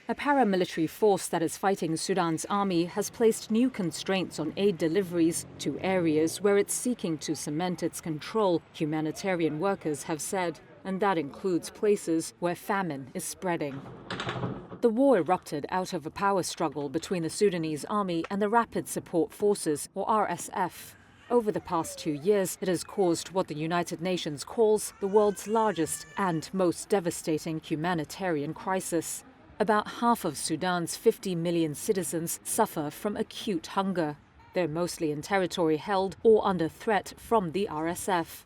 A paramilitary force that is fighting Sudan's army has placed new constraints on aid deliveries to areas where it's seeking to cement its control, humanitarian workers have said, and that includes places where famine is spreading. The war erupted out of a power struggle between the Sudanese army and the Rapid Support Forces, or RSF. Over the past 2 years, it has caused what the United Nations calls the world's largest and most devastating humanitarian crisis. About half of Sudan's 50 million citizens suffer from acute hunger. They're mostly in territory held or under threat from the RSF.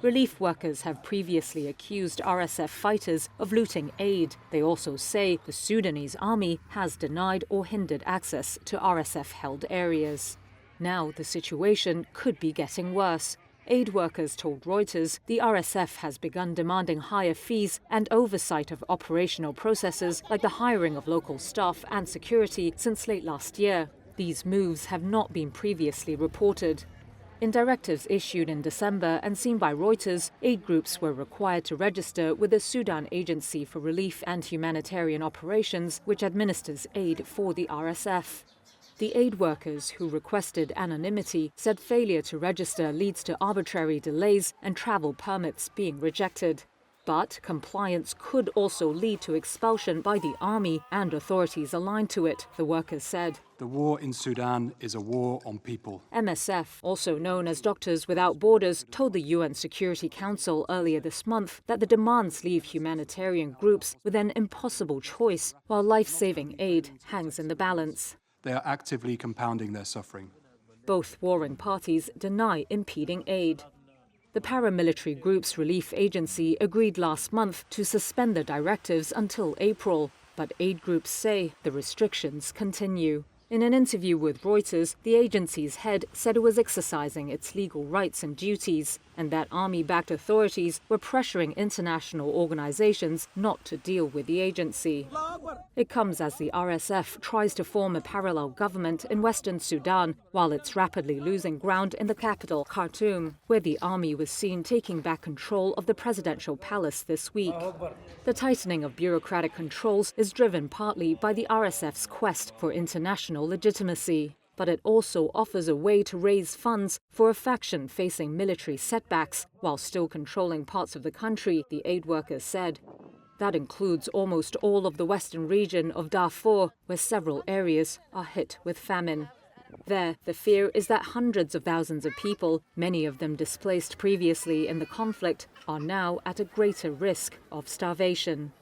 Relief workers have previously accused RSF fighters of looting aid. They also say the Sudanese army has denied or hindered access to RSF-held areas. Now the situation could be getting worse. Aid workers told Reuters the RSF has begun demanding higher fees and oversight of operational processes like the hiring of local staff and security since late last year. These moves have not been previously reported. In directives issued in December and seen by Reuters, aid groups were required to register with the Sudan Agency for Relief and Humanitarian Operations, which administers aid for the RSF. The aid workers, who requested anonymity, said failure to register leads to arbitrary delays and travel permits being rejected. But compliance could also lead to expulsion by the army and authorities aligned to it, the workers said. The war in Sudan is a war on people. MSF, also known as Doctors Without Borders, told the UN Security Council earlier this month that the demands leave humanitarian groups with an impossible choice, while life-saving aid hangs in the balance. They are actively compounding their suffering. Both warring parties deny impeding aid. The paramilitary group's relief agency agreed last month to suspend the directives until April, but aid groups say the restrictions continue. In an interview with Reuters, the agency's head said it was exercising its legal rights and duties, and that army-backed authorities were pressuring international organizations not to deal with the agency. It comes as the RSF tries to form a parallel government in western Sudan, while it's rapidly losing ground in the capital, Khartoum, where the army was seen taking back control of the presidential palace this week. The tightening of bureaucratic controls is driven partly by the RSF's quest for international legitimacy, but it also offers a way to raise funds for a faction facing military setbacks while still controlling parts of the country, the aid workers said. That includes almost all of the western region of Darfur, where several areas are hit with famine. There, the fear is that hundreds of thousands of people, many of them displaced previously in the conflict, are now at a greater risk of starvation.